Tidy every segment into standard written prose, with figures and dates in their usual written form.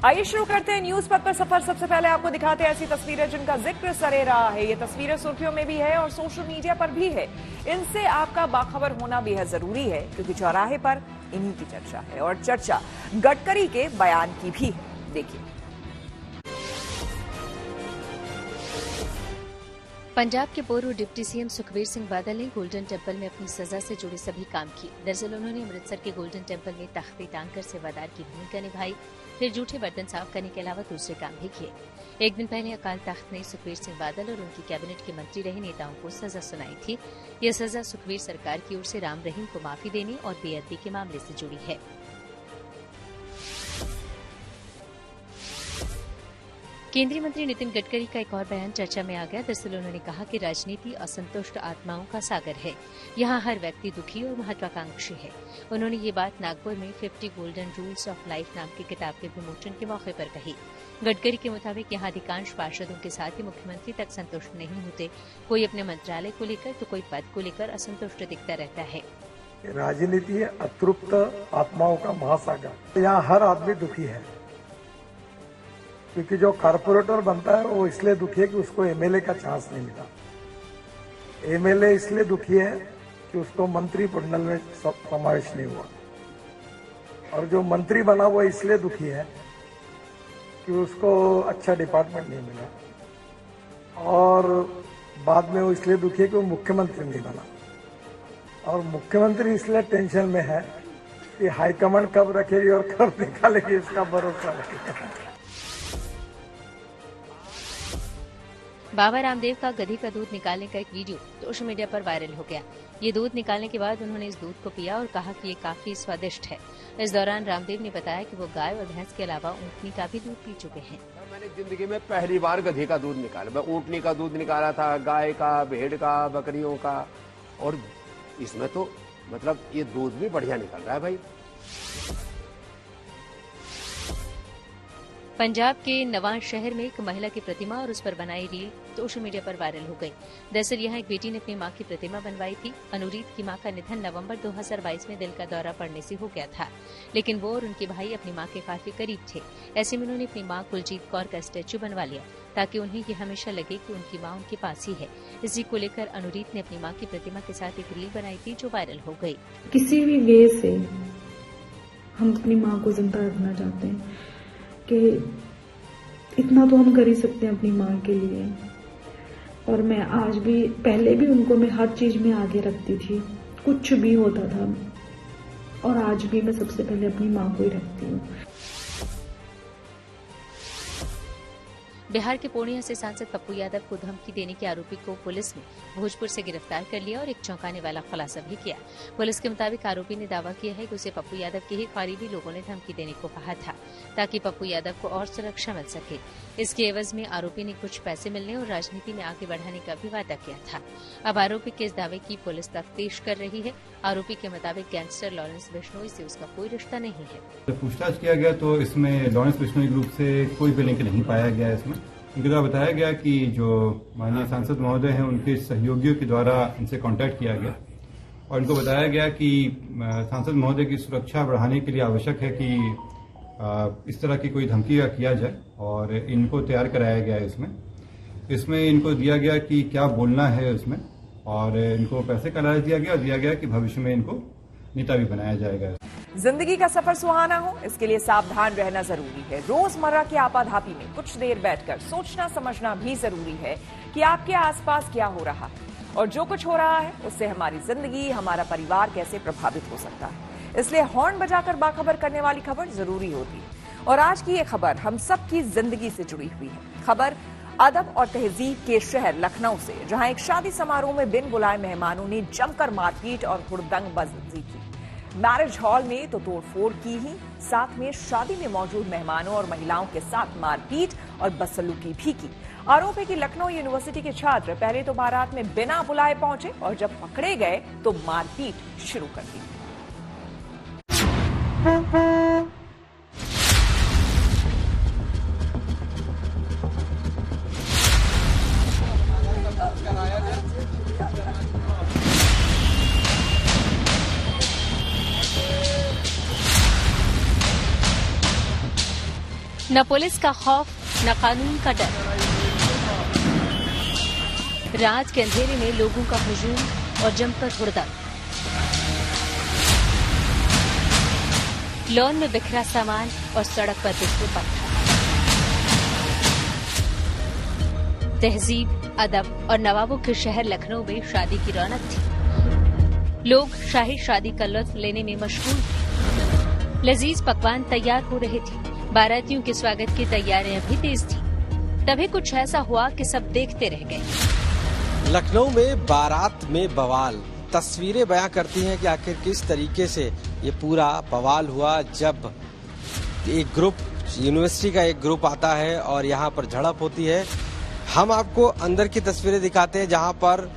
आइए शुरू करते हैं न्यूज पथ पर सफर। सबसे पहले आपको दिखाते हैं ऐसी तस्वीरें जिनका जिक्र सरे रहा है। ये तस्वीरें सुर्खियों में भी है और सोशल मीडिया पर भी है। इनसे आपका बाखबर होना बेहद जरूरी है क्योंकि चौराहे पर इन्हीं की चर्चा है और चर्चा गडकरी के बयान की भी है। देखिए, पंजाब के पूर्व डिप्टी सीएम सुखबीर सिंह बादल ने गोल्डन टेम्पल में अपनी सजा से जुड़े सभी काम किए। दरअसल उन्होंने अमृतसर के गोल्डन टेम्पल में तख्ती टांगकर सेवादार की भूमिका निभाई, फिर जूठे बर्तन साफ करने के अलावा दूसरे काम भी किए। एक दिन पहले अकाल तख्त ने सुखबीर सिंह बादल और उनकी कैबिनेट के मंत्री रहे नेताओं को सजा सुनाई थी। यह सजा सुखबीर सरकार की ओर से राम रहीम को माफी देने और बेअदबी के मामले से जुड़ी है। केंद्रीय मंत्री नितिन गडकरी का एक और बयान चर्चा में आ गया। दरअसल उन्होंने कहा कि राजनीति असंतुष्ट आत्माओं का सागर है, यहाँ हर व्यक्ति दुखी और महत्वाकांक्षी है। उन्होंने ये बात नागपुर में 50 गोल्डन रूल्स ऑफ लाइफ नाम की किताब के विमोचन के मौके पर कही। गडकरी के मुताबिक यहाँ अधिकांश पार्षदों के साथ ही मुख्यमंत्री तक संतुष्ट नहीं होते। कोई अपने मंत्रालय को लेकर तो कोई पद को लेकर असंतुष्ट दिखता रहता है। राजनीति अतृप्त आत्माओं का महासागर, यहाँ हर आदमी दुखी है क्योंकि जो कारपोरेटर बनता है वो इसलिए दुखी है कि उसको एमएलए का चांस नहीं मिला। एमएलए इसलिए दुखी है कि उसको मंत्री मंडल में समावेश नहीं हुआ, और जो मंत्री बना वो इसलिए दुखी है कि उसको अच्छा डिपार्टमेंट नहीं मिला, और बाद में वो इसलिए दुखी है कि वो मुख्यमंत्री नहीं बना, और मुख्यमंत्री इसलिए टेंशन में है कि हाईकमांड कब रखेगी और कब निकालेगी इसका भरोसा नहीं। बाबा रामदेव का गधी का दूध निकालने का एक वीडियो सोशल मीडिया पर वायरल हो गया। ये दूध निकालने के बाद उन्होंने इस दूध को पिया और कहा कि ये काफी स्वादिष्ट है। इस दौरान रामदेव ने बताया कि वो गाय और भैंस के अलावा ऊँटनी का भी दूध पी चुके हैं। मैंने जिंदगी में पहली बार गधी का दूध निकाला। मैं ऊँटनी का दूध निकाला था, गाय का, भेड़ का, बकरियों का, और इसमें तो मतलब ये दूध भी बढ़िया निकल रहा है भाई। पंजाब के नवाज शहर में एक महिला की प्रतिमा और उस पर बनाई रील सोशल मीडिया पर वायरल हो गई। दरअसल यहाँ एक बेटी ने अपनी मां की प्रतिमा बनवाई थी। अनुरीत की मां का निधन नवंबर 2022 में दिल का दौरा पड़ने से हो गया था, लेकिन वो और उनके भाई अपनी मां के काफी करीब थे। ऐसे में उन्होंने अपनी मां कुलजीत कौर का स्टैच्यू बनवा लिया ताकि उन्हें ये हमेशा लगे कि उनकी मां उनके पास ही है। इसी को लेकर अनुरीत ने अपनी मां की प्रतिमा के साथ एक रील बनाई थी जो वायरल हो गई। किसी भी वे से हम अपनी मां को जिंदा रखना चाहते हैं कि इतना तो हम कर ही सकते हैं अपनी माँ के लिए। और मैं आज भी, पहले भी उनको मैं हर चीज में आगे रखती थी, कुछ भी होता था, और आज भी मैं सबसे पहले अपनी माँ को ही रखती हूँ। बिहार के पूर्णिया से सांसद पप्पू यादव को धमकी देने के आरोपी को पुलिस ने भोजपुर से गिरफ्तार कर लिया और एक चौंकाने वाला खुलासा भी किया। पुलिस के मुताबिक आरोपी ने दावा किया है कि उसे पप्पू यादव के ही करीबी लोगों ने धमकी देने को कहा था ताकि पप्पू यादव को और सुरक्षा मिल सके। इसके एवज में आरोपी ने कुछ पैसे मिलने और राजनीति में आगे बढ़ाने का भी वादा किया था। अब आरोपी के इस दावे की पुलिस तफ्तीश कर रही है। आरोपी के मुताबिक गैंगस्टर लॉरेंस बिश्नोई से उसका कोई रिश्ता नहीं है। जब पूछताछ किया गया तो इसमें लॉरेंस बिश्नोई ग्रुप से कोई भी लिंक नहीं पाया गया। इसमें उनके द्वारा बताया गया कि जो माननीय सांसद महोदय हैं उनके सहयोगियों के द्वारा इनसे कांटेक्ट किया गया और इनको बताया गया कि सांसद महोदय की सुरक्षा बढ़ाने के लिए आवश्यक है कि इस तरह की कोई धमकी का किया जाए, और इनको तैयार कराया गया इसमें इनको दिया गया कि क्या बोलना है उसमें, और इनको पैसे का लालच दिया गया और दिया गया कि भविष्य में इनको नेता भी बनाया जाएगा। जिंदगी का सफर सुहाना हो, इसके लिए सावधान रहना जरूरी है। रोजमर्रा की आपाधापी में कुछ देर बैठकर सोचना समझना भी जरूरी है कि आपके आसपास क्या हो रहा है और जो कुछ हो रहा है उससे हमारी जिंदगी, हमारा परिवार कैसे प्रभावित हो सकता है। इसलिए हॉर्न बजाकर बाखबर करने वाली खबर जरूरी होती है। और आज की ये खबर हम सबकी जिंदगी से जुड़ी हुई है। खबर अदब और तहजीब के शहर लखनऊ से, जहां एक शादी समारोह में बिन बुलाए मेहमानों ने जमकर मारपीट और हुड़दंगबाजी की। मैरिज हॉल में तो तोड़फोड़ की ही, साथ में शादी में मौजूद मेहमानों और महिलाओं के साथ मारपीट और बदसलूकी भी की। आरोप है कि लखनऊ यूनिवर्सिटी के छात्र पहले तो बारात में बिना बुलाए पहुंचे और जब पकड़े गए तो मारपीट शुरू कर दी। न पुलिस का खौफ, न कानून का डर। रात के अंधेरे में लोगों का हुजूम और जमकर हुड़दंग। लॉन में बिखरा सामान और सड़क पर बिखरे पत्थर। तहजीब, अदब और नवाबों के शहर लखनऊ में शादी की रौनक थी। लोग शाही शादी का लुत्फ लेने में मशगूल थे। लजीज पकवान तैयार हो रहे थे। बारातियों के स्वागत की तैयारियां भी तेज थी। तभी कुछ ऐसा हुआ कि सब देखते रह गए। लखनऊ में बारात में बवाल। तस्वीरें बयां करती हैं कि आखिर किस तरीके से ये पूरा बवाल हुआ जब एक ग्रुप, यूनिवर्सिटी का एक ग्रुप आता है और यहाँ पर झड़प होती है। हम आपको अंदर की तस्वीरें दिखाते हैं जहाँ पर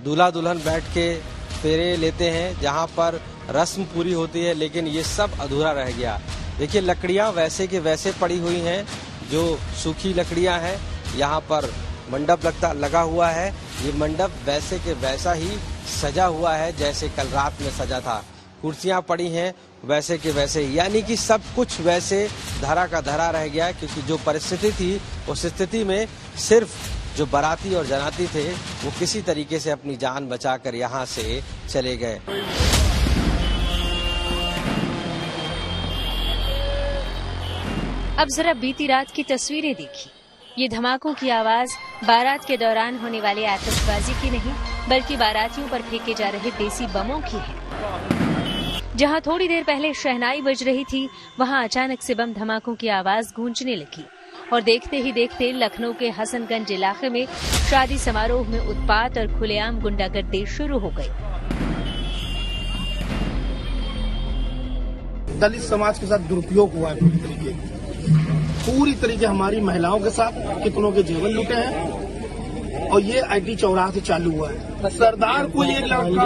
दूल्हा दुल्हन बैठ के फेरे लेते हैं, जहाँ पर रस्म पूरी होती है, लेकिन ये सब अधूरा रह गया। देखिए लकड़ियाँ वैसे के वैसे पड़ी हुई हैं, जो सूखी लकड़ियाँ हैं। यहाँ पर मंडप लगा हुआ है। ये मंडप वैसे के वैसा ही सजा हुआ है जैसे कल रात में सजा था। कुर्सियां पड़ी हैं वैसे के वैसे, यानी कि सब कुछ वैसे धरा का धरा रह गया, क्योंकि जो परिस्थिति थी उस स्थिति में सिर्फ जो बाराती और जनाती थे वो किसी तरीके से अपनी जान बचाकर यहाँ से चले गए। अब जरा बीती रात की तस्वीरें देखी। ये धमाकों की आवाज बारात के दौरान होने वाली आतिशबाजी की नहीं, बल्कि बारातियों पर फेंके जा रहे देसी बमों की है। जहां थोड़ी देर पहले शहनाई बज रही थी, वहां अचानक से बम धमाकों की आवाज गूंजने लगी और देखते ही देखते लखनऊ के हसनगंज इलाके में शादी समारोह में उत्पात और खुलेआम गुंडागर्दी शुरू हो गई। दलित समाज के साथ दुरुपयोग हुआ है पूरी तरीके हमारी महिलाओं के साथ। कितनों के जीवन लुटे हैं और ये आईटी चौराहा से चालू हुआ है। सरदार को एक लड़का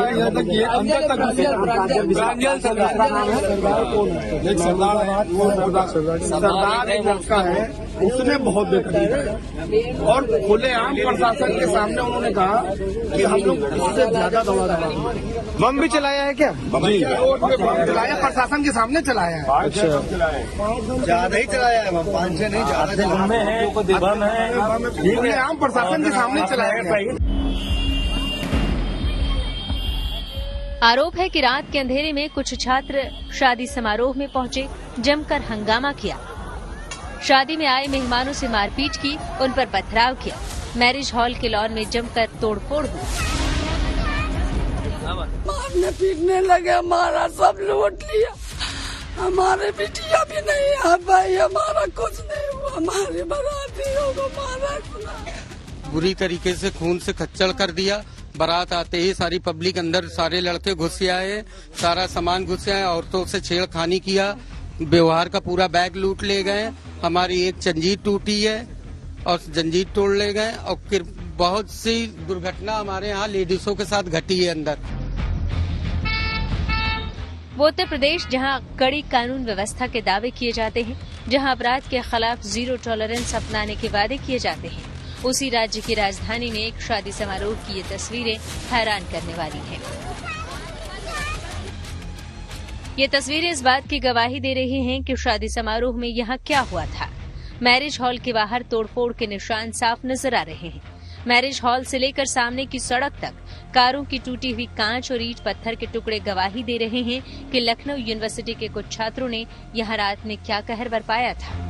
सरदार एक लड़का है, उसने बहुत बेहतरीन है और खुलेआम प्रशासन के सामने उन्होंने कहा कि हम लोग इससे ज्यादा दवा रहा है। बम भी चलाया है क्या? रोड पे बम चलाया, प्रशासन के सामने चलाया है। अच्छा, ज्यादा ही चलाया है, 5 से नहीं ज्यादा। खुलेआम प्रशासन के सामने चलाया है। आरोप है कि रात के अंधेरे में कुछ छात्र शादी समारोह में पहुंचे, जमकर हंगामा किया। शादी में आए मेहमानों से मारपीट की, उन पर पथराव किया। मैरिज हॉल के लॉन में जमकर तोड़फोड़ हुई। मारने पीटने लगे, हमारा सब लूट लिया। हमारे बिटिया भी नहीं है भाई, हमारा कुछ नहीं हुआ। हमारे बारातियों को मारा, बुरी तरीके से खून से खच्चड़ कर दिया। बारात आते ही सारी पब्लिक अंदर, सारे लड़के घुस आए, सारा सामान घुस आए, औरतों से छेड़खानी किया, व्यवहार का पूरा बैग लूट ले गए। हमारी एक जंजीर टूटी है और जंजीर तोड़ ले गए और फिर बहुत सी दुर्घटना हमारे यहाँ लेडीजों के साथ घटी है अंदर। वो उत्तर प्रदेश जहां कड़ी कानून व्यवस्था के दावे किए जाते हैं, जहां अपराध के खिलाफ जीरो टॉलरेंस अपनाने के वादे किए जाते हैं, उसी राज्य की राजधानी में एक शादी समारोह की ये तस्वीरें हैरान करने वाली हैं। ये तस्वीरें इस बात की गवाही दे रही हैं कि शादी समारोह में यहाँ क्या हुआ था। मैरिज हॉल के बाहर तोड़फोड़ के निशान साफ नजर आ रहे हैं। मैरिज हॉल से लेकर सामने की सड़क तक कारों की टूटी हुई कांच और ईंट पत्थर के टुकड़े गवाही दे रहे हैं कि लखनऊ यूनिवर्सिटी के कुछ छात्रों ने यहाँ रात में क्या कहर बरपाया था।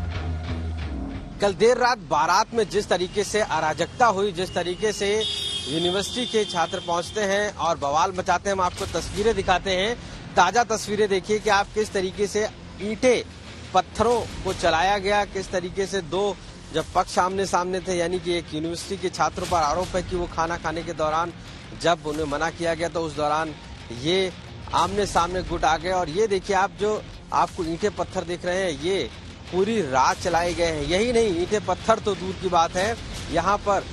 कल देर रात बारात में जिस तरीके से अराजकता हुई, जिस तरीके से यूनिवर्सिटी के छात्र पहुंचते हैं और बवाल मचाते हैं, हम आपको तस्वीरें दिखाते हैं। ताजा तस्वीरें देखिए कि आप किस तरीके से ईंटें पत्थरों को चलाया गया, किस तरीके से दो जब पक्ष आमने सामने थे, यानी कि एक यूनिवर्सिटी के छात्रों पर आरोप है कि वो खाना खाने के दौरान जब उन्हें मना किया गया तो उस दौरान ये आमने सामने गुट आ गए। और ये देखिए आप, जो आपको ईंटें पत्थर दिख रहे हैं, ये पूरी रात चलाए गए हैं। यही नहीं, ईंटें पत्थर तो दूर की बात है, यहाँ पर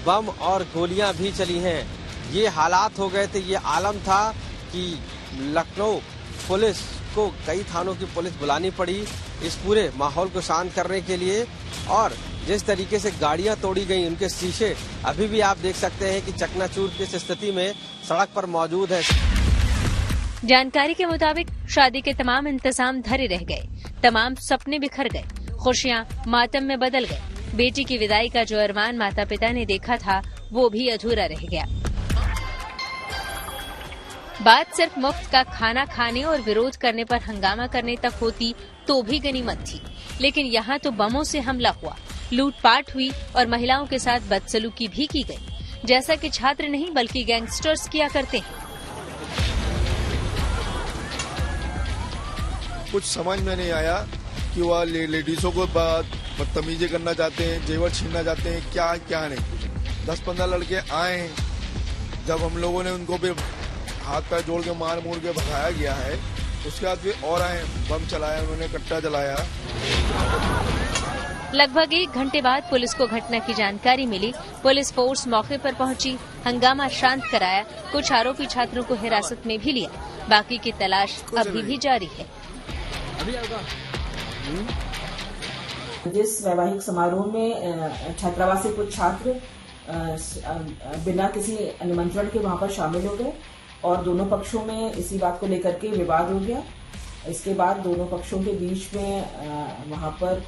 बम और गोलियां भी चली हैं। ये हालात हो गए थे, ये आलम था कि लखनऊ पुलिस को, कई थानों की पुलिस बुलानी पड़ी इस पूरे माहौल को शांत करने के लिए। और जिस तरीके से गाड़ियां तोड़ी गई, उनके शीशे अभी भी आप देख सकते हैं कि चकनाचूर की स्थिति में सड़क पर मौजूद है। जानकारी के मुताबिक शादी के तमाम इंतजाम धरे रह गए, तमाम सपने बिखर गए। खुशियां मातम में बदल गए। बेटी की विदाई का जो अरमान माता पिता ने देखा था वो भी अधूरा रह गया। बात सिर्फ मुफ्त का खाना खाने और विरोध करने पर हंगामा करने तक होती तो भी गनीमत थी, लेकिन यहाँ तो बमों से हमला हुआ, लूटपाट हुई और महिलाओं के साथ बदसलूकी भी की गई, जैसा कि छात्र नहीं बल्कि गैंगस्टर्स किया करते हैं। कुछ समझ में नहीं आया कि वह लेडीजों को बदतमीजी करना चाहते हैं, जेवर छीनना चाहते हैं, क्या क्या नहीं। 10-15 लड़के आए हैं, जब हम लोगों ने उनको भी हाथ पैर जोड़ के मार मूर के भगाया गया है, उसके बाद भी और आए, बम चलाया उन्होंने, कट्टा जलाया। लगभग 1 घंटे बाद पुलिस को घटना की जानकारी मिली। पुलिस फोर्स मौके पर पहुंची, हंगामा शांत कराया, कुछ आरोपी छात्रों को हिरासत में भी लिया। बाकी की तलाश अभी भी जारी है। जिस वैवाहिक समारोह में छात्रावास से कुछ छात्र बिना किसी निमंत्रण के वहां पर शामिल हो गए और दोनों पक्षों में इसी बात को लेकर के विवाद हो गया। इसके बाद दोनों पक्षों के बीच में वहां पर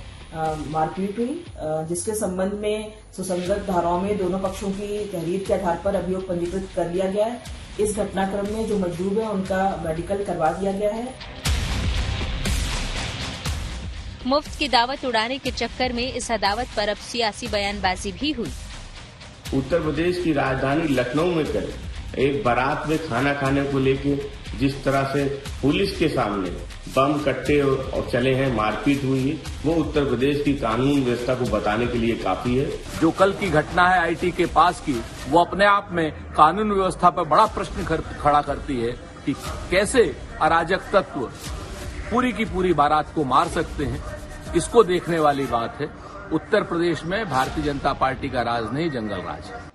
मारपीट हुई, जिसके संबंध में सुसंगत धाराओं में दोनों पक्षों की तहरीर के आधार पर अभियोग पंजीकृत कर लिया गया है। इस घटनाक्रम में जो मजदूर है उनका मेडिकल करवा दिया गया है। मुफ्त की दावत उड़ाने के चक्कर में इस अदावत पर अब सियासी बयानबाजी भी हुई। उत्तर प्रदेश की राजधानी लखनऊ में कल एक बारात में खाना खाने को लेके जिस तरह से पुलिस के सामने बम कट्टे और चले हैं, मारपीट हुई है, वो उत्तर प्रदेश की कानून व्यवस्था को बताने के लिए काफी है। जो कल की घटना है आईटी के पास की, वो अपने आप में कानून व्यवस्था पर बड़ा प्रश्न खड़ा करती है कि कैसे अराजक तत्व पूरी की पूरी बारात को मार सकते हैं। इसको देखने वाली बात है। उत्तर प्रदेश में भारतीय जनता पार्टी का राज नहीं, जंगल राज है।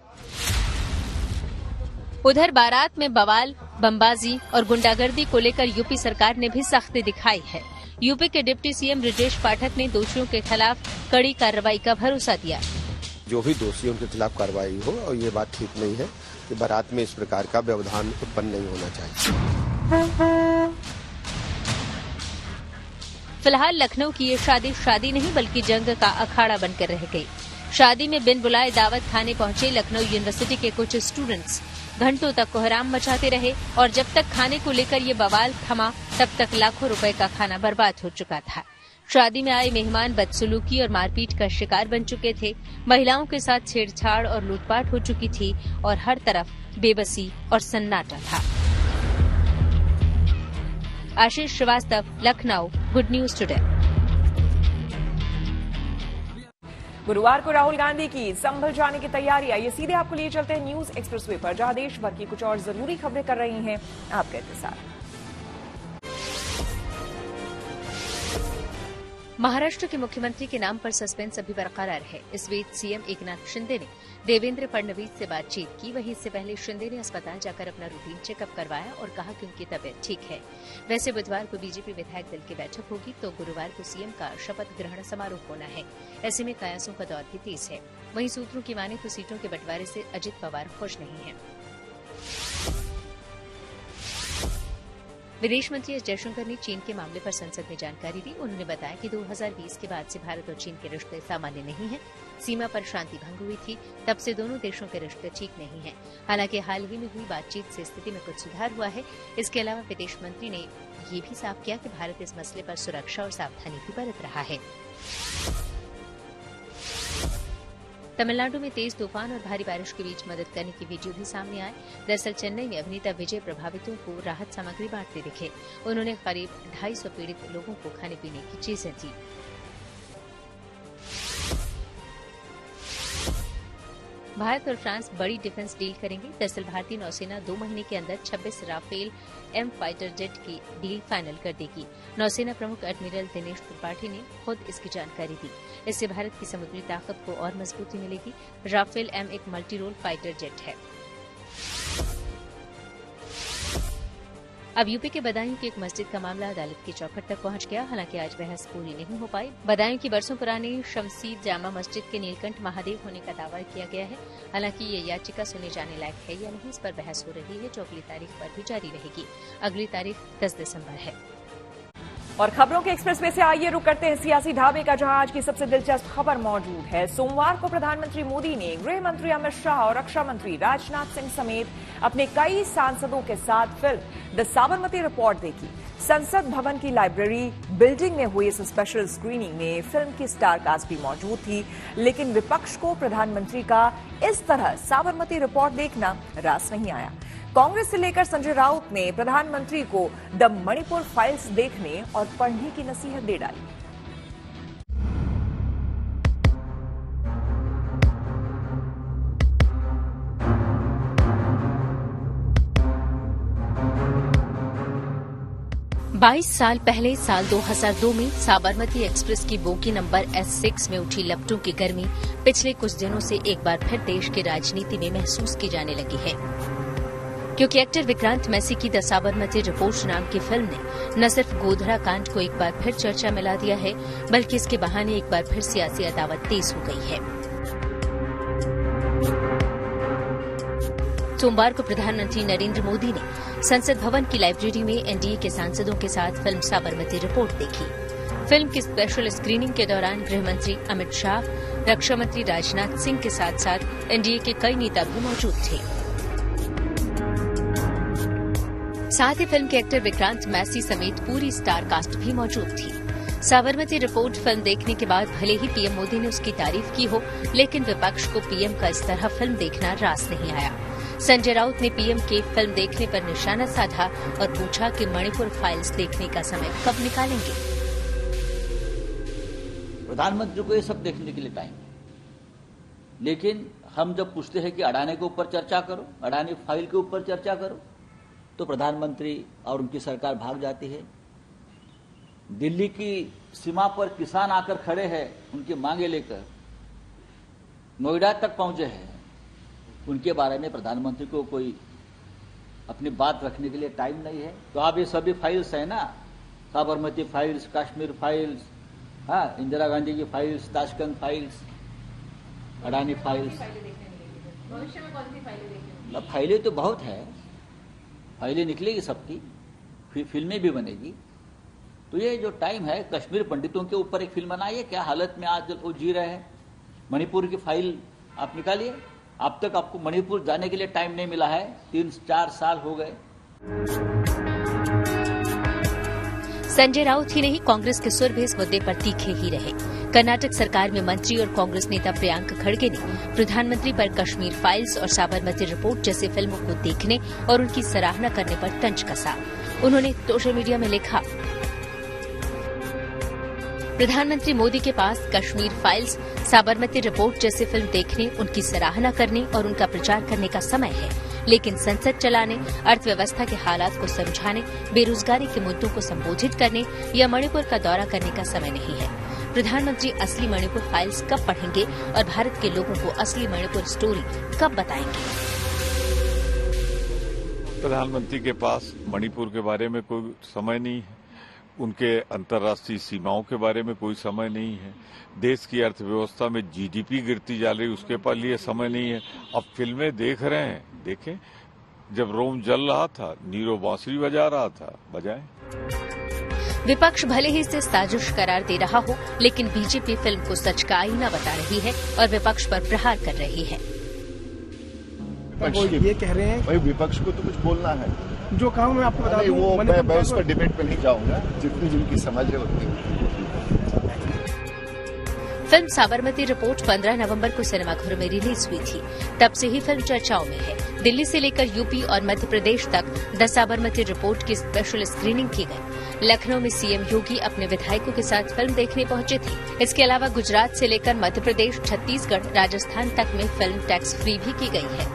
उधर बारात में बवाल, बमबाजी और गुंडागर्दी को लेकर यूपी सरकार ने भी सख्ती दिखाई है। यूपी के डिप्टी सीएम ब्रजेश पाठक ने दोषियों के खिलाफ कड़ी कार्रवाई का भरोसा दिया। जो भी दोषी उनके खिलाफ कार्रवाई हो, और ये बात ठीक नहीं है कि बारात में इस प्रकार का व्यवधान उत्पन्न नहीं होना चाहिए। फिलहाल लखनऊ की ये शादी नहीं बल्कि जंग का अखाड़ा बनकर रह गई। शादी में बिन बुलाए दावत खाने पहुंचे लखनऊ यूनिवर्सिटी के कुछ स्टूडेंट्स घंटों तक कोहराम मचाते रहे और जब तक खाने को लेकर ये बवाल थमा तब तक लाखों रुपए का खाना बर्बाद हो चुका था। शादी में आए मेहमान बदसलूकी और मारपीट का शिकार बन चुके थे। महिलाओं के साथ छेड़छाड़ और लूटपाट हो चुकी थी और हर तरफ बेबसी और सन्नाटा था। Ashish Srivastava, Lucknow, good news today. गुरुवार को राहुल गांधी की संभल जाने की तैयारी। आइए सीधे आपको लिए चलते हैं न्यूज एक्सप्रेसवे पर, जहां देश भर की कुछ और जरूरी खबरें कर रही हैं आपके इंतजार। महाराष्ट्र के मुख्यमंत्री के नाम पर सस्पेंस अभी बरकरार है। इस बीच सीएम एकनाथ शिंदे ने देवेंद्र फडणवीस से बातचीत की। वहीं इससे पहले शिंदे ने अस्पताल जाकर अपना रूटीन चेकअप करवाया और कहा कि उनकी तबीयत ठीक है। वैसे बुधवार को बीजेपी विधायक दल की बैठक होगी तो गुरुवार को सीएम का शपथ ग्रहण समारोह होना है। ऐसे में कयासों का दौर भी तेज है। वहीं सूत्रों की माने तो सीटों के बंटवारे से अजित पवार खुश नहीं है। विदेश मंत्री एस जयशंकर ने चीन के मामले पर संसद में जानकारी दी। उन्होंने बताया कि 2020 के बाद से भारत और चीन के रिश्ते सामान्य नहीं हैं। सीमा पर शांति भंग हुई थी, तब से दोनों देशों के रिश्ते ठीक नहीं हैं। हालांकि हाल ही में हुई बातचीत से स्थिति में कुछ सुधार हुआ है। इसके अलावा विदेश मंत्री ने ये भी साफ किया कि भारत इस मसले पर सुरक्षा और सावधानी भी बरत रहा है। तमिलनाडु में तेज तूफान और भारी बारिश के बीच मदद करने की वीडियो भी सामने आए। दरअसल चेन्नई में अभिनेता विजय प्रभावितों को राहत सामग्री बांटते दिखे। उन्होंने करीब 250 पीड़ित लोगों को खाने पीने की चीजें दी। भारत और फ्रांस बड़ी डिफेंस डील करेंगे। दरअसल भारतीय नौसेना 2 महीने के अंदर 26 राफेल एम फाइटर जेट की डील फाइनल कर देगी। नौसेना प्रमुख एडमिरल दिनेश त्रिपाठी ने खुद इसकी जानकारी दी। इससे भारत की समुद्री ताकत को और मजबूती मिलेगी। राफेल एम एक मल्टी रोल फाइटर जेट है। अब यूपी के बदायूं की एक मस्जिद का मामला अदालत की चौखट तक पहुंच गया। हालांकि आज बहस पूरी नहीं हो पाई। बदायूं की बरसों पुरानी शमसीद जामा मस्जिद के नीलकंठ महादेव होने का दावा किया गया है। हालांकि ये याचिका सुने जाने लायक है या नहीं, इस पर बहस हो रही है, जो अगली तारीख पर भी जारी रहेगी। अगली तारीख 10 दिसंबर है। और खबरों के एक्सप्रेस में से आइए रुक करते हैं सियासी ढाबे का, जहां आज की सबसे दिलचस्प खबर मौजूद है। सोमवार को प्रधानमंत्री मोदी ने गृह मंत्री अमित शाह और रक्षा मंत्री राजनाथ सिंह समेत अपने कई सांसदों के साथ फिल्म द साबरमती रिपोर्ट देखी। संसद भवन की लाइब्रेरी बिल्डिंग में हुई इस स्पेशल स्क्रीनिंग में फिल्म की स्टार कास्ट भी मौजूद थी, लेकिन विपक्ष को प्रधानमंत्री का इस तरह साबरमती रिपोर्ट देखना रास नहीं आया। कांग्रेस से लेकर संजय राउत ने प्रधानमंत्री को द मणिपुर फाइल्स देखने और पढ़ने की नसीहत दे डाली। बाईस साल पहले साल 2002 में साबरमती एक्सप्रेस की बोगी नंबर S6 में उठी लपटों की गर्मी पिछले कुछ दिनों से एक बार फिर देश की राजनीति में महसूस की जाने लगी है, क्योंकि एक्टर विक्रांत मैसी की द साबरमती रिपोर्ट नाम की फिल्म ने न सिर्फ गोधरा कांड को एक बार फिर चर्चा में ला दिया है, बल्कि इसके बहाने एक बार फिर सियासी अदावत तेज हो गई है। सोमवार को प्रधानमंत्री नरेंद्र मोदी ने संसद भवन की लाइब्रेरी में एनडीए के सांसदों के साथ फिल्म साबरमती रिपोर्ट देखी। फिल्म की स्पेशल स्क्रीनिंग के दौरान गृह मंत्री अमित शाह, रक्षा मंत्री राजनाथ सिंह के साथ साथ एनडीए के कई नेता भी मौजूद थे। साथ ही फिल्म के एक्टर विक्रांत मैसी समेत पूरी स्टार कास्ट भी मौजूद थी। साबरमती रिपोर्ट फिल्म देखने के बाद भले ही पीएम मोदी ने उसकी तारीफ की हो, लेकिन विपक्ष को पीएम का इस तरह फिल्म देखना रास नहीं आया। संजय राउत ने पीएम के फिल्म देखने पर निशाना साधा और पूछा कि मणिपुर फाइल्स देखने का समय कब निकालेंगे। प्रधानमंत्री को ये सब देखने के लिए टाइम, लेकिन हम जब पूछते हैं कि अडानी के ऊपर चर्चा करो, अडानी फाइल के ऊपर चर्चा करो, तो प्रधानमंत्री और उनकी सरकार भाग जाती है। दिल्ली की सीमा पर किसान आकर खड़े हैं, उनकी मांगे लेकर नोएडा तक पहुंचे हैं, उनके बारे में प्रधानमंत्री को कोई अपनी बात रखने के लिए टाइम नहीं है। तो आप ये सभी फाइल्स है ना, साबरमती फाइल्स, कश्मीर फाइल्स, हाँ, इंदिरा गांधी की files, Tashkent files, Adani files, भविष्य में कौन सी फाइलें देखेंगे? फाइलें तो बहुत है, फाइलें निकलेगी सबकी, फिर फिल्में भी बनेगी। तो ये जो टाइम है, कश्मीर पंडितों के ऊपर एक फिल्म बनाई है, क्या हालत में आज वो जी रहे हैं। मणिपुर की फाइल आप निकालिए, अब तक आपको मणिपुर जाने के लिए टाइम नहीं मिला है, 3-4 साल हो गए। संजय राउत ही नहीं, कांग्रेस के सुर भी इस मुद्दे पर तीखे ही रहे। कर्नाटक सरकार में मंत्री और कांग्रेस नेता प्रियंक खड़गे ने प्रधानमंत्री पर कश्मीर फाइल्स और साबरमती रिपोर्ट जैसी फिल्मों को देखने और उनकी सराहना करने पर तंज कसा। उन्होंने सोशल मीडिया में लिखा, प्रधानमंत्री मोदी के पास कश्मीर फाइल्स, साबरमती रिपोर्ट जैसी फिल्म देखने, उनकी सराहना करने और उनका प्रचार करने का समय है, लेकिन संसद चलाने, अर्थव्यवस्था के हालात को समझाने, बेरोजगारी के मुद्दों को संबोधित करने या मणिपुर का दौरा करने का समय नहीं है। प्रधानमंत्री असली मणिपुर फाइल्स कब पढ़ेंगे और भारत के लोगों को असली मणिपुर स्टोरी कब बताएंगे? प्रधानमंत्री के पास मणिपुर के बारे में कोई समय नहीं है, उनके अंतर्राष्ट्रीय सीमाओं के बारे में कोई समय नहीं है, देश की अर्थव्यवस्था में जीडीपी गिरती जा रही, उसके पर लिए समय नहीं है। अब फिल्में देख रहे हैं, देखें, जब रोम जल रहा था, नीरो बांसुरी बजा रहा था, बजाएं। विपक्ष भले ही इसे साजिश करार दे रहा हो, लेकिन बीजेपी फिल्म को सच का आईना बता रही है और विपक्ष पर प्रहार कर रही है। वो ये कह रहे हैं भाई विपक्ष को तो कुछ बोलना है, जो काम मैं आपको बता दूं, वो मैं उस पर डिबेट पे नहीं जाऊंगा, जितनी जिनकी समझ है उतनी। फिल्म साबरमती रिपोर्ट 15 नवंबर को सिनेमाघरों में रिलीज हुई थी। तब से ही फिल्म चर्चाओं में है। दिल्ली से लेकर यूपी और मध्य प्रदेश तक द साबरमती रिपोर्ट की स्पेशल स्क्रीनिंग की गई। लखनऊ में सीएम योगी अपने विधायकों के साथ फिल्म देखने पहुंचे थे। इसके अलावा गुजरात से लेकर मध्य प्रदेश, छत्तीसगढ़, राजस्थान तक में फिल्म टैक्स फ्री भी की गई है।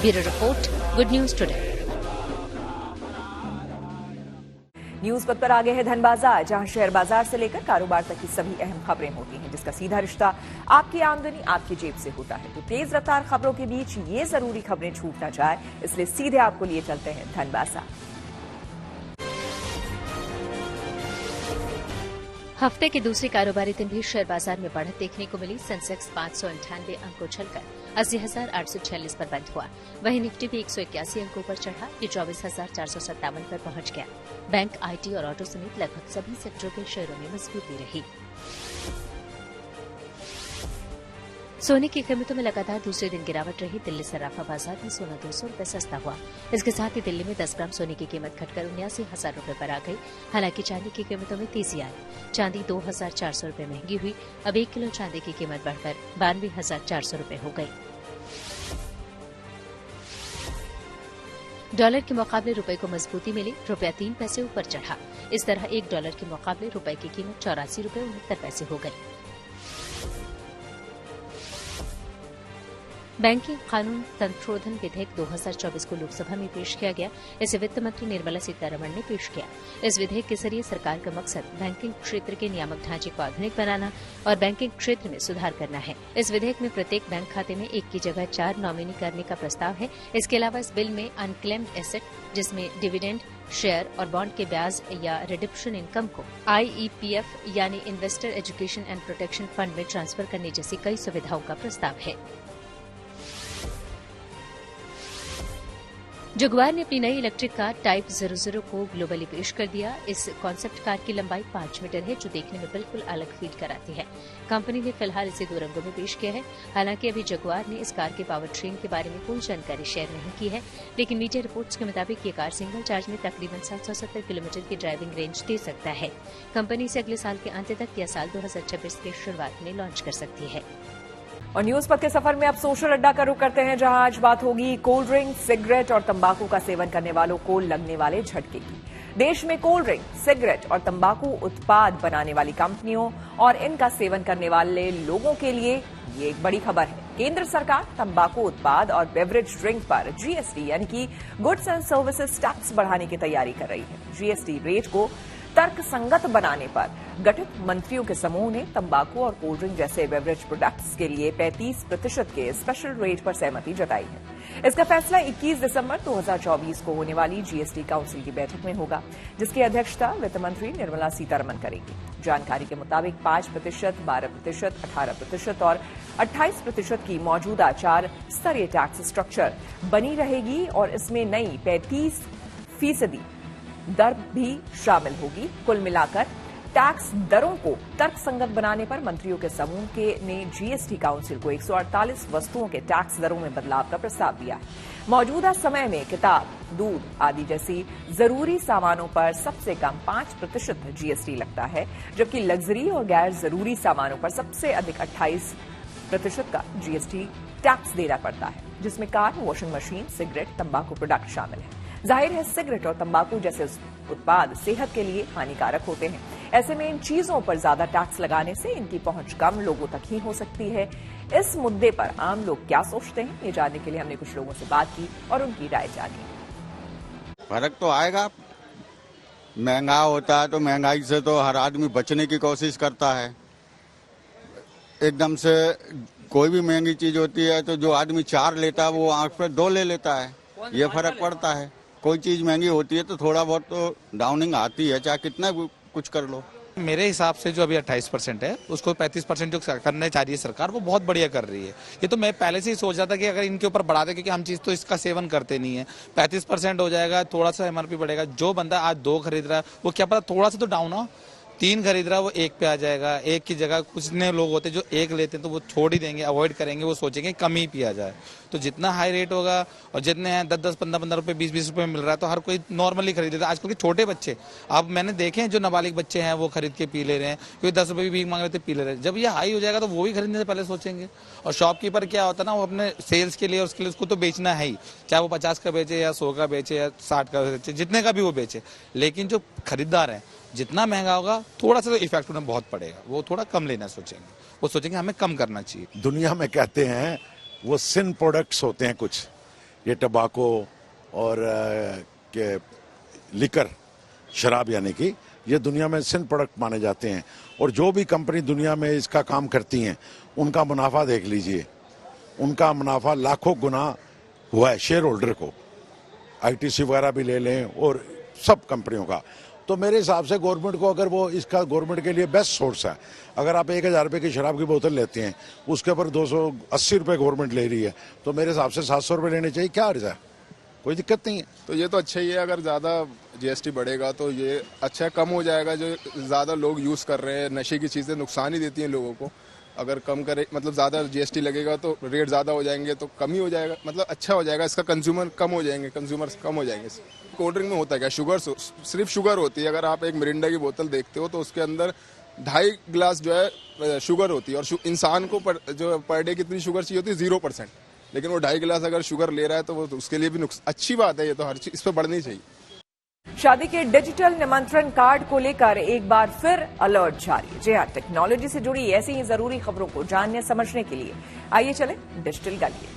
Bureau report, good news today. News पथ पर आगे है धन बाजार, जहां शेयर बाजार से लेकर कारोबार तक की सभी अहम खबरें होती हैं, जिसका सीधा रिश्ता आपकी आमदनी आपकी जेब से होता है। तो तेज रफ्तार खबरों के बीच ये जरूरी खबरें छूट ना जाए, इसलिए सीधे आपको लिए चलते हैं धन बाजार। हफ्ते के दूसरे कारोबारी दिन भी शेयर बाजार में बढ़त देखने को मिली। सेंसेक्स 598 अंक उछलकर 80,846 पर बंद हुआ। वहीं निफ्टी भी 181 अंकों पर चढ़ा, ये 24,457 पर पहुंच गया। बैंक, आईटी और ऑटो समेत लगभग सभी सेक्टरों के शेयरों में मजबूती रही। सोने की कीमतों में लगातार दूसरे दिन गिरावट रही। दिल्ली सराफा बाजार में सोना 200 रुपये सस्ता हुआ। इसके साथ ही दिल्ली में 10 ग्राम सोने की कीमत घटकर 79,000 रुपये पर आ गई। हालांकि चांदी की कीमतों में तेजी आई। चांदी 2,400 रुपये महंगी हुई। अब 1 किलो चांदी की कीमत बढ़कर 92,400 रुपये हो गई। डॉलर के मुकाबले रुपए को मजबूती मिली। रुपया 3 पैसे ऊपर चढ़ा। इस तरह $1 के मुकाबले रुपए की कीमत 84 रुपये 69 पैसे हो गई। बैंकिंग कानून संशोधन विधेयक 2024 को लोकसभा में पेश किया गया। इसे वित्त मंत्री निर्मला सीतारमण ने पेश किया। इस विधेयक के जरिए सरकार का मकसद बैंकिंग क्षेत्र के नियामक ढांचे को आधुनिक बनाना और बैंकिंग क्षेत्र में सुधार करना है। इस विधेयक में प्रत्येक बैंक खाते में 1 की जगह 4 नॉमिनी करने का प्रस्ताव है। इसके अलावा इस बिल में अनक्लेम्ड एसेट, जिसमें डिविडेंड, शेयर और बॉन्ड के ब्याज या रिडम्पशन इनकम को IEPF यानी investor education and protection fund में ट्रांसफर करने जैसी कई सुविधाओं का प्रस्ताव है। जगुआर ने अपनी नई इलेक्ट्रिक कार टाइप 00 को ग्लोबली पेश कर दिया। इस कॉन्सेप्ट कार की लंबाई 5 मीटर है, जो देखने में बिल्कुल अलग फील कराती है। कंपनी ने फिलहाल इसे 2 रंगों में पेश किया है। हालांकि अभी जगुआर ने इस कार के पावर ट्रेन के बारे में कोई जानकारी शेयर नहीं की है, लेकिन मीडिया रिपोर्ट्स के मुताबिक ये कार सिंगल चार्ज में तकरीबन 770 किलोमीटर की ड्राइविंग रेंज दे सकता है। कंपनी इसे अगले साल के अंत तक या साल 2026 की शुरुआत में लॉन्च कर सकती है। और न्यूज पथ के सफर में अब सोशल अड्डा का रुख करते हैं, जहां आज बात होगी कोल्ड ड्रिंक, सिगरेट और तंबाकू का सेवन करने वालों को लगने वाले झटके की। देश में कोल्ड ड्रिंक, सिगरेट और तंबाकू उत्पाद बनाने वाली कंपनियों और इनका सेवन करने वाले लोगों के लिए ये एक बड़ी खबर है। केंद्र सरकार तंबाकू उत्पाद और बेवरेज ड्रिंक पर GST यानी कि गुड्स एंड सर्विसेज टैक्स बढ़ाने की तैयारी कर रही है। GST रेट को तर्क संगत बनाने पर गठित मंत्रियों के समूह ने तंबाकू और कोल्ड ड्रिंक जैसे बेवरेज प्रोडक्ट्स के लिए 35% के स्पेशल रेट पर सहमति जताई है। इसका फैसला 21 दिसंबर 2024 को होने वाली GST काउंसिल की बैठक में होगा, जिसकी अध्यक्षता वित्त मंत्री निर्मला सीतारमण करेंगी। जानकारी के मुताबिक 5%, 12%, 18% और 28% की मौजूदा 4 स्तरीय टैक्स स्ट्रक्चर बनी रहेगी और इसमें नई 35% दर भी शामिल होगी। कुल मिलाकर टैक्स दरों को तर्कसंगत बनाने पर मंत्रियों के समूह ने GST काउंसिल को 148 वस्तुओं के टैक्स दरों में बदलाव का प्रस्ताव दिया है। मौजूदा समय में किताब, दूध आदि जैसी जरूरी सामानों पर सबसे कम 5% GST लगता है, जबकि लग्जरी और गैर जरूरी सामानों पर सबसे अधिक 28% का GST टैक्स देना पड़ता है, जिसमें कार, वॉशिंग मशीन, सिगरेट, तंबाकू प्रोडक्ट शामिल है। जाहिर है सिगरेट और तंबाकू जैसे उत्पाद सेहत के लिए हानिकारक होते हैं। ऐसे में इन चीजों पर ज्यादा टैक्स लगाने से इनकी पहुंच कम लोगों तक ही हो सकती है। इस मुद्दे पर आम लोग क्या सोचते हैं, ये जानने के लिए हमने कुछ लोगों से बात की और उनकी राय जानी। फर्क तो आएगा। महंगा होता है तो महंगाई से तो हर आदमी बचने की कोशिश करता है। एकदम से कोई भी महंगी चीज होती है तो जो आदमी 4 लेता है वो आंख पे 2 ले लेता है। ये फर्क पड़ता है। कोई चीज महंगी होती है तो थोड़ा बहुत तो डाउनिंग आती है, चाहे कितना कुछ कर लो। मेरे हिसाब से जो अभी 28% है उसको 35% जो करना चाह रही है सरकार, वो बहुत बढ़िया कर रही है। ये तो मैं पहले से ही सोच रहा था कि अगर इनके ऊपर बढ़ा दे, क्योंकि हम चीज तो इसका सेवन करते नहीं है। 35% हो जाएगा, थोड़ा सा MRP बढ़ेगा। जो बंदा आज 2 खरीद रहा है वो क्या पता थोड़ा सा तो डाउन हो, 3 खरीद रहा है वो 1 पे आ जाएगा। 1 की जगह कुछ ने लोग होते हैं जो 1 लेते हैं तो वो छोड़ ही देंगे, अवॉइड करेंगे, वो सोचेंगे कम ही पिया जाए। तो जितना हाई रेट होगा और जितने हैं 10-10, 15-15 रुपए, 20-20 रुपए में मिल रहा है तो हर कोई नॉर्मली खरीद लेता है। आजकल के छोटे बच्चे, अब मैंने देखे हैं जो नाबालिग बच्चे हैं वो खरीद के पी ले रहे हैं, क्योंकि 10 रुपए भी भीख मांग रहे थे, पी ले रहे हैं। जब ये हाई हो जाएगा तो वो भी खरीदने से पहले सोचेंगे। और शॉपकीपर क्या होता है ना, वो अपने सेल्स के लिए उसके लिए उसको तो बेचना है ही, चाहे वो 50 का बेचे या 100 का बेचे या 60 का बेचे, जितने का भी वो बेचे। लेकिन जो खरीदार है, जितना महंगा होगा थोड़ा सा तो इफेक्ट उन्हें बहुत पड़ेगा, वो थोड़ा कम लेना सोचेंगे, वो सोचेंगे हमें कम करना चाहिए। दुनिया में कहते हैं वो सिन प्रोडक्ट्स होते हैं कुछ, ये टबाको और के लिकर, शराब यानी कि ये दुनिया में सिन प्रोडक्ट माने जाते हैं। और जो भी कंपनी दुनिया में इसका काम करती हैं उनका मुनाफा देख लीजिए, उनका मुनाफा लाखों गुना हुआ है शेयर होल्डर को। ITC वगैरह भी ले लें और सब कंपनियों का, तो मेरे हिसाब से गवर्नमेंट को, अगर वो इसका गवर्नमेंट के लिए बेस्ट सोर्स है, अगर आप 1000 रुपये की शराब की बोतल लेते हैं, उसके ऊपर 280 रुपये गवर्नमेंट ले रही है, तो मेरे हिसाब से 700 रुपये लेने चाहिए। क्या अर्ज है, कोई दिक्कत नहीं है। तो ये तो अच्छा ही है, अगर ज़्यादा जीएसटी बढ़ेगा तो ये अच्छा कम हो जाएगा। जो ज़्यादा लोग यूज़ कर रहे हैं नशे की चीज़ें नुकसान ही देती हैं लोगों को। अगर कम करे, मतलब ज़्यादा जीएसटी लगेगा तो रेट ज़्यादा हो जाएंगे, तो कम ही हो जाएगा, मतलब अच्छा हो जाएगा। इसका कंज्यूमर कम हो जाएंगे, कंज्यूमर्स कम हो जाएंगे। कोल्ड ड्रिंक में होता है क्या, शुगर, सिर्फ शुगर होती है। अगर आप एक मिरिंडा की बोतल देखते हो तो उसके अंदर 2.5 गिलास जो है शुगर होती है, और इंसान को जो पर डे कितनी शुगर चाहिए होती है 0%, लेकिन वो 2.5 गिलास अगर शुगर ले रहा है तो वो उसके लिए भी अच्छी बात है। ये तो हर चीज इस पर बढ़नी चाहिए। शादी के डिजिटल निमंत्रण कार्ड को लेकर एक बार फिर अलर्ट जारी। जी हां, टेक्नोलॉजी से जुड़ी ऐसी ही जरूरी खबरों को जानने समझने के लिए आइए चले डिजिटल गलिए।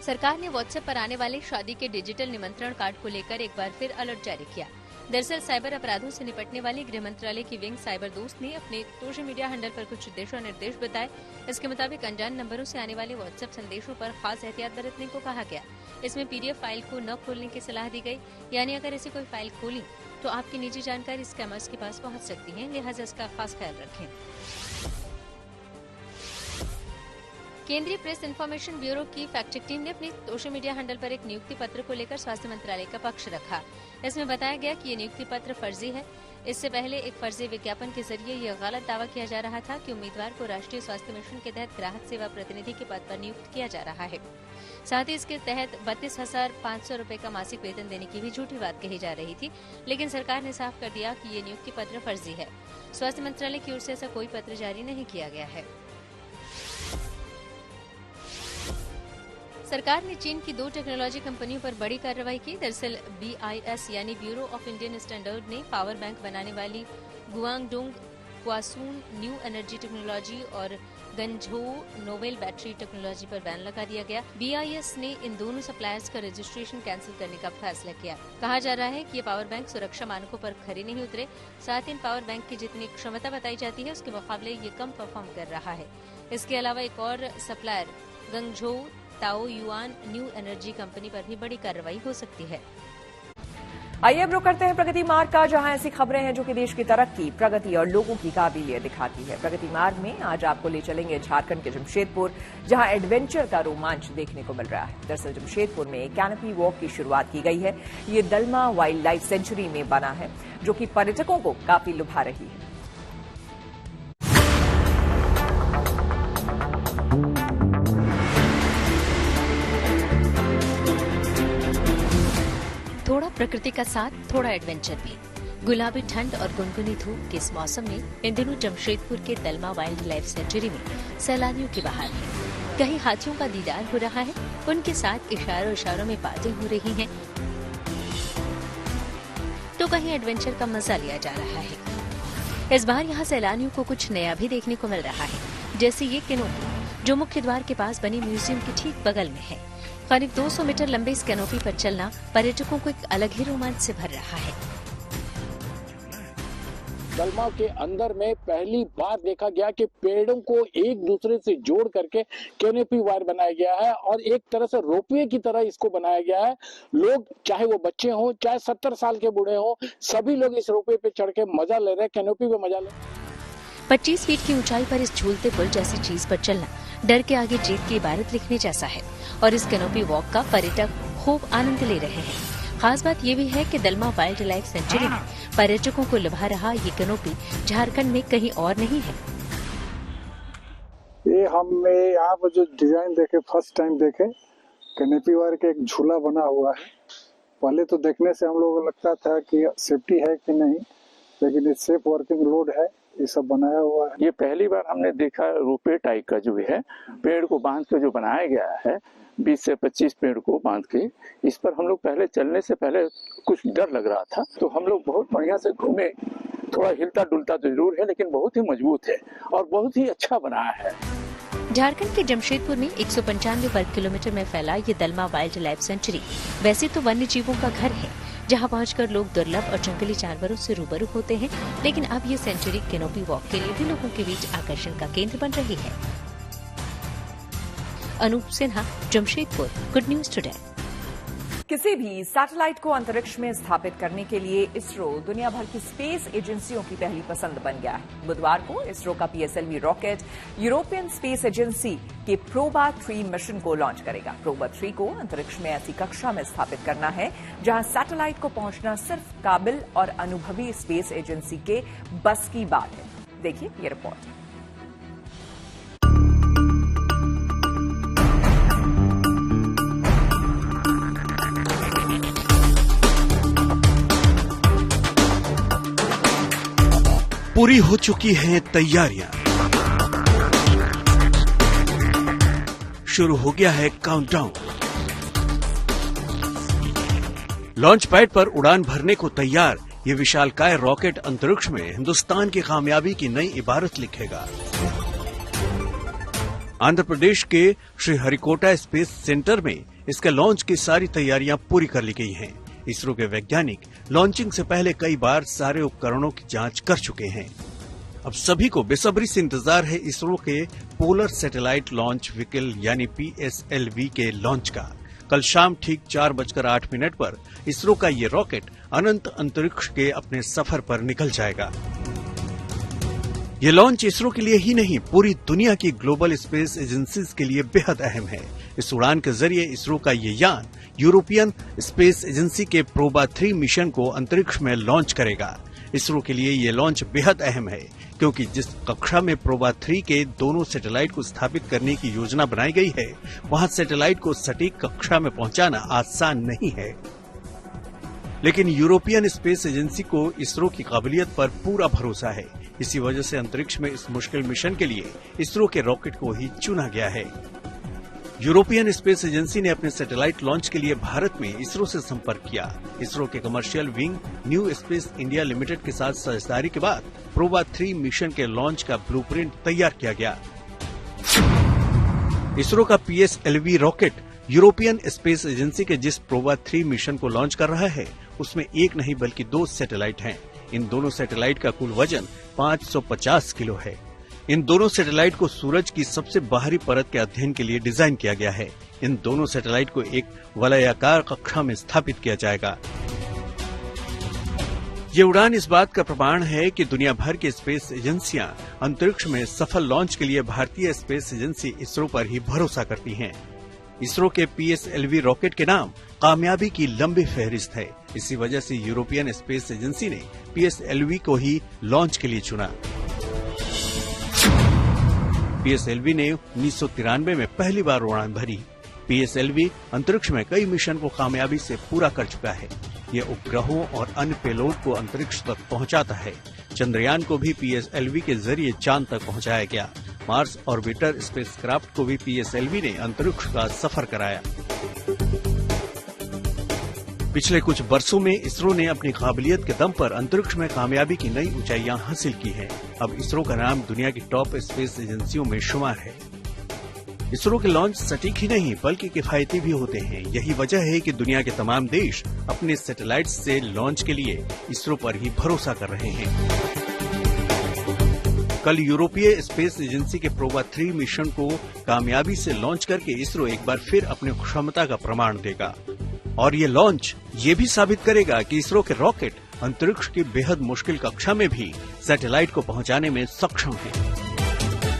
सरकार ने व्हाट्सएप पर आने वाले शादी के डिजिटल निमंत्रण कार्ड को लेकर एक बार फिर अलर्ट जारी किया। दरअसल साइबर अपराधों से निपटने वाली गृह मंत्रालय की विंग साइबर दोस्त ने अपने सोशल मीडिया हैंडल पर कुछ दिशा निर्देश बताए। इसके मुताबिक अनजान नंबरों से आने वाले व्हाट्सएप संदेशों पर खास एहतियात बरतने को कहा गया। इसमें पीडीएफ फाइल को न खोलने की सलाह दी गई, यानी अगर ऐसी कोई फाइल खोली तो आपकी निजी जानकारी स्कैमर्स के पास पहुंच सकती है, लिहाजा इसका खास ख्याल रखें। केंद्रीय प्रेस इन्फॉर्मेशन ब्यूरो की फैक्ट चेक टीम ने अपने सोशल मीडिया हैंडल पर एक नियुक्ति पत्र को लेकर स्वास्थ्य मंत्रालय का पक्ष रखा। इसमें बताया गया कि ये नियुक्ति पत्र फर्जी है। इससे पहले एक फर्जी विज्ञापन के जरिए यह गलत दावा किया जा रहा था कि उम्मीदवार को राष्ट्रीय स्वास्थ्य मिशन के तहत ग्राहक सेवा प्रतिनिधि के पद पर नियुक्त किया जा रहा है। साथ ही इसके तहत 32,500 रुपए का मासिक वेतन देने की भी झूठी बात कही जा रही थी, लेकिन सरकार ने साफ कर दिया कि ये नियुक्ति पत्र फर्जी है। स्वास्थ्य मंत्रालय की ओर से ऐसा कोई पत्र जारी नहीं किया गया है। सरकार ने चीन की 2 टेक्नोलॉजी कंपनियों पर बड़ी कार्रवाई की। दरअसल BIS यानी ब्यूरो ऑफ इंडियन स्टैंडर्ड ने पावर बैंक बनाने वाली गुआंगडोंग क्वासून न्यू एनर्जी टेक्नोलॉजी और गंझोउ नोवेल बैटरी टेक्नोलॉजी पर बैन लगा दिया गया। BIS ने इन दोनों सप्लायर्स का रजिस्ट्रेशन कैंसिल करने का फैसला किया। कहा जा रहा है कि ये पावर बैंक सुरक्षा मानकों पर खरे नहीं उतरे, साथ ही इन पावर बैंक की जितनी क्षमता बताई जाती है उसके मुकाबले ये कम परफॉर्म कर रहा है। इसके अलावा एक और सप्लायर गंझोउ ताओ युआन न्यू एनर्जी कंपनी पर भी बड़ी कार्रवाई हो सकती है। आइए अब रुक करते हैं प्रगति मार्ग का, जहां ऐसी खबरें हैं जो कि देश की तरक्की, प्रगति और लोगों की काबिलियत दिखाती है। प्रगति मार्ग में आज आपको ले चलेंगे झारखंड के जमशेदपुर, जहां एडवेंचर का रोमांच देखने को मिल रहा है। दरअसल जमशेदपुर में कैनोपी वॉक की शुरुआत की गई है। ये दलमा वाइल्ड लाइफ सेंचुरी में बना है, जो कि पर्यटकों को काफी लुभा रही है। थोड़ा प्रकृति का साथ, थोड़ा एडवेंचर भी। गुलाबी ठंड और गुनगुनी धूप के इस मौसम में इन दिनों जमशेदपुर के दलमा वाइल्ड लाइफ सेंचुरी में सैलानियों की बहार है। कहीं हाथियों का दीदार हो रहा है, उनके साथ इशारों में बातें हो रही हैं, तो कहीं एडवेंचर का मजा लिया जा रहा है। इस बार यहाँ सैलानियों को कुछ नया भी देखने को मिल रहा है, जैसे ये कैनोपी जो मुख्य द्वार के पास बनी म्यूजियम के ठीक बगल में है। करीब 200 मीटर लंबे इस कैनोपी पर चलना पर्यटकों को एक अलग ही रोमांच से भर रहा है। दलमा के अंदर में पहली बार देखा गया कि पेड़ों को एक दूसरे से जोड़ करके कैनोपी वायर बनाया गया है और एक तरह से रोपवे की तरह इसको बनाया गया है। लोग, चाहे वो बच्चे हों, चाहे 70 साल के बूढ़े हों, सभी लोग इस रोपवे पे चढ़ के मजा ले रहे हैं, कैनोपी पे मजा ले रहे हैं। 25 फीट की ऊंचाई पर इस झूलते पुल जैसी चीज पर चलना डर के आगे जीत की इबारत लिखने जैसा है, और इस कैनोपी वॉक का पर्यटक खूब आनंद ले रहे हैं। खास बात ये भी है कि दलमा वाइल्ड लाइफ सेंचुरी में पर्यटकों को लुभा रहा ये कैनोपी झारखंड में कहीं और नहीं है। ये हमने यहाँ पर जो डिजाइन देखे, फर्स्ट टाइम देखे, कैनोपी वायर का एक झूला बना हुआ है। पहले तो देखने से हम लोगों को लगता था कि सेफ्टी है कि नहीं, लेकिन ये सेफ वर्किंग रोड है, ये सब बनाया हुआ है। ये पहली बार हमने देखा रोपवे टाइप का जो है, पेड़ को बांध के जो बनाया गया है, 20 से 25 पेड़ को बांध के, इस पर हम लोग पहले चलने से पहले कुछ डर लग रहा था, तो हम लोग बहुत बढ़िया से घूमे। थोड़ा हिलता डुलता तो जरूर है, लेकिन बहुत ही मजबूत है और बहुत ही अच्छा बनाया है। झारखंड के जमशेदपुर में 195 वर्ग किलोमीटर में फैला ये दलमा वाइल्ड लाइफ सेंचुरी वैसे तो वन्य जीवों का घर है, जहां पहुंचकर लोग दुर्लभ और जंगली जानवरों से रूबरू होते हैं, लेकिन अब ये सेंचुरी कैनोपी वॉक के लिए भी लोगों के बीच आकर्षण का केंद्र बन रही है। Anoop Sinha, Jamshedpur, good news today. किसी भी सैटेलाइट को अंतरिक्ष में स्थापित करने के लिए इसरो दुनिया भर की स्पेस एजेंसियों की पहली पसंद बन गया है। बुधवार को इसरो का PSLV rocket European space agency के प्रोबा 3 मिशन को लॉन्च करेगा। प्रोबा 3 को अंतरिक्ष में ऐसी कक्षा में स्थापित करना है जहां सैटेलाइट को पहुंचना सिर्फ काबिल और अनुभवी स्पेस एजेंसी के बस की बात है। देखिए ये रिपोर्ट। पूरी हो चुकी हैं तैयारियां, शुरू हो गया है काउंटडाउन। लॉन्च पैड पर उड़ान भरने को तैयार ये विशालकाय रॉकेट अंतरिक्ष में हिंदुस्तान की कामयाबी की नई इबारत लिखेगा। आंध्र प्रदेश के श्रीहरिकोटा स्पेस सेंटर में इसके लॉन्च की सारी तैयारियां पूरी कर ली गई हैं। इसरो के वैज्ञानिक लॉन्चिंग से पहले कई बार सारे उपकरणों की जांच कर चुके हैं। अब सभी को बेसब्री से इंतजार है इसरो के पोलर सैटेलाइट लॉन्च व्हीकल यानी PSLV के लॉन्च का। कल शाम ठीक 4:08 पर इसरो का ये रॉकेट अनंत अंतरिक्ष के अपने सफर पर निकल जाएगा। ये लॉन्च इसरो के लिए ही नहीं, पूरी दुनिया की ग्लोबल स्पेस एजेंसीज के लिए बेहद अहम है। इस उड़ान के जरिए इसरो का ये यान यूरोपियन स्पेस एजेंसी के प्रोबा 3 मिशन को अंतरिक्ष में लॉन्च करेगा। इसरो के लिए ये लॉन्च बेहद अहम है क्योंकि जिस कक्षा में प्रोबा 3 के दोनों सैटेलाइट को स्थापित करने की योजना बनाई गई है, वहां सैटेलाइट को सटीक कक्षा में पहुंचाना आसान नहीं है। लेकिन यूरोपियन स्पेस एजेंसी को इसरो की काबिलियत पर पूरा भरोसा है। इसी वजह से अंतरिक्ष में इस मुश्किल मिशन के लिए इसरो के रॉकेट को ही चुना गया है। यूरोपियन स्पेस एजेंसी ने अपने सैटेलाइट लॉन्च के लिए भारत में इसरो से संपर्क किया। इसरो के commercial wing new space India limited के साथ साझेदारी के बाद प्रोबा 3 मिशन के लॉन्च का ब्लूप्रिंट तैयार किया गया। इसरो का PSLV rocket European space agency के जिस प्रोबा 3 मिशन को लॉन्च कर रहा है, उसमें एक नहीं बल्कि 2 सैटेलाइट हैं। इन दोनों सैटेलाइट का कुल वजन 550 किलो है। इन दोनों सैटेलाइट को सूरज की सबसे बाहरी परत के अध्ययन के लिए डिजाइन किया गया है। इन दोनों सैटेलाइट को एक वलयाकार कक्षा में स्थापित किया जाएगा। ये उड़ान इस बात का प्रमाण है कि दुनिया भर की स्पेस एजेंसियां अंतरिक्ष में सफल लॉन्च के लिए भारतीय स्पेस एजेंसी इसरो पर ही भरोसा करती हैं। इसरो के PSLV रॉकेट के नाम कामयाबी की लंबी फहरिस्त है। इसी वजह से यूरोपियन स्पेस एजेंसी ने PSLV को ही लॉन्च के लिए चुना। PSLV ने 1993 में पहली बार उड़ान भरी। PSLV अंतरिक्ष में कई मिशन को कामयाबी से पूरा कर चुका है। ये उपग्रहों और अन्य पेलोड को अंतरिक्ष तक पहुंचाता है। चंद्रयान को भी PSLV के जरिए चांद तक पहुंचाया गया। मार्स ऑर्बिटर स्पेसक्राफ्ट को भी PSLV ने अंतरिक्ष का सफर कराया। पिछले कुछ वर्षों में इसरो ने अपनी काबिलियत के दम पर अंतरिक्ष में कामयाबी की नई ऊंचाइयां हासिल की हैं। अब इसरो का नाम दुनिया की टॉप स्पेस एजेंसियों में शुमार है। इसरो के लॉन्च सटीक ही नहीं बल्कि किफायती भी होते हैं। यही वजह है कि दुनिया के तमाम देश अपने सैटेलाइट्स से लॉन्च के लिए इसरो पर ही भरोसा कर रहे हैं। कल यूरोपीय स्पेस एजेंसी के प्रोबा 3 मिशन को कामयाबी से लॉन्च करके इसरो एक बार फिर अपनी क्षमता का प्रमाण देगा। और ये लॉन्च ये भी साबित करेगा कि इसरो के रॉकेट अंतरिक्ष की बेहद मुश्किल कक्षा में भी सैटेलाइट को पहुंचाने में सक्षम है।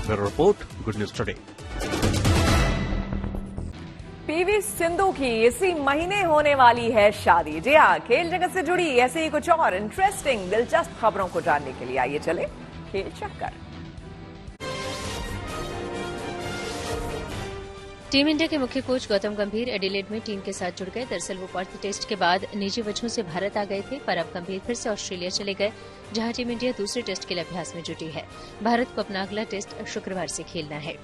Bureau report, good news today. PV Sindhu की इसी महीने होने वाली है शादी। जी हाँ, खेल जगत से जुड़ी ऐसे ही कुछ और इंटरेस्टिंग दिलचस्प खबरों को जानने के लिए आइए चले खेल चक्कर। टीम इंडिया के मुख्य कोच गौतम गंभीर एडिलेड में टीम के साथ जुड़ गए। दरअसल वो पर्थ टेस्ट के बाद निजी वजहों से भारत आ गए थे, पर अब गंभीर फिर से ऑस्ट्रेलिया चले गए, जहां टीम इंडिया दूसरे टेस्ट के लिए अभ्यास में जुटी है। भारत को अपना अगला टेस्ट शुक्रवार से खेलना है।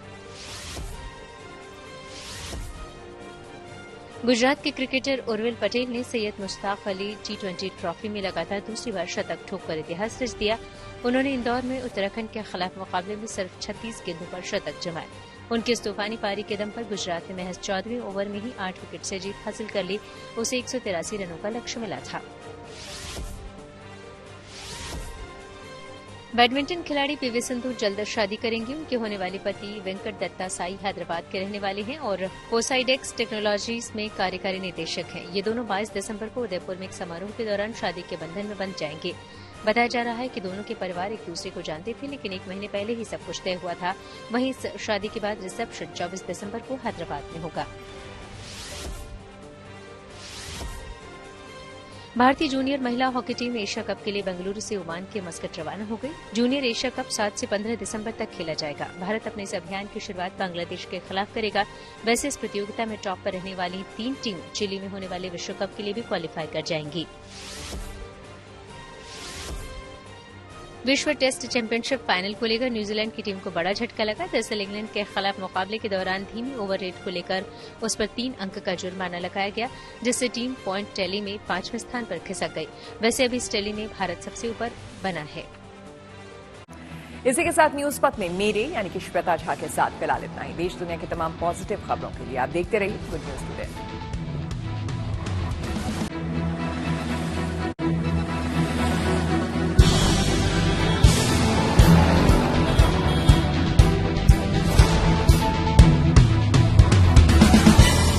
गुजरात के क्रिकेटर उर्विल पटेल ने सैयद मुश्ताक अली T20 ट्रॉफी में लगातार दूसरी बार शतक ठोककर इतिहास रच दिया। उन्होंने इंदौर में उत्तराखंड के खिलाफ मुकाबले में सिर्फ 36 गेंदों पर शतक जमाए। उनकी इस तूफानी पारी के दम पर गुजरात ने महज 14वें ओवर में ही 8 विकेट से जीत हासिल कर ली। उसे 183 रनों का लक्ष्य मिला था। बैडमिंटन खिलाड़ी पीवी सिंधु जल्द शादी करेंगी। उनके होने वाले पति वेंकट दत्ता साई हैदराबाद के रहने वाले हैं और पोसाइडेक्स टेक्नोलॉजीज में कार्यकारी निदेशक हैं। ये दोनों 22 दिसंबर को उदयपुर में एक समारोह के दौरान शादी के बंधन में बंध जाएंगे। बताया जा रहा है कि दोनों के परिवार एक दूसरे को जानते थे, लेकिन 1 महीने पहले ही सब कुछ तय हुआ था। वहीं इस शादी के बाद रिसेप्शन 24 दिसंबर को हैदराबाद में होगा। भारतीय जूनियर महिला हॉकी टीम एशिया कप के लिए बेंगलुरु से ओमान के मस्कट रवाना हो गई। जूनियर एशिया कप 7 से 15 दिसंबर तक खेला जाएगा। भारत अपने इस अभियान की शुरुआत बांग्लादेश के खिलाफ करेगा। वैसे इस प्रतियोगिता में टॉप पर रहने वाली 3 टीम चिली में होने वाले विश्व कप के लिए भी क्वालीफाई कर जाएंगी। विश्व टेस्ट चैंपियनशिप फाइनल को लेकर न्यूजीलैंड की टीम को बड़ा झटका लगा। दरअसल इंग्लैंड के खिलाफ मुकाबले के दौरान धीमी ओवर रेट को लेकर उस पर 3 अंक का जुर्माना लगाया गया, जिससे टीम पॉइंट टैली में 5वें स्थान पर खिसक गई। वैसे अभी इस टैली में भारत सबसे ऊपर बना है। इसी के साथ न्यूज पथ में मेरे यानी कि श्वेता झा के साथ फिलहाल इतना ही। देश दुनिया की तमाम पॉजिटिव खबरों के लिए आप देखते रहिए गुड न्यूज टुडे।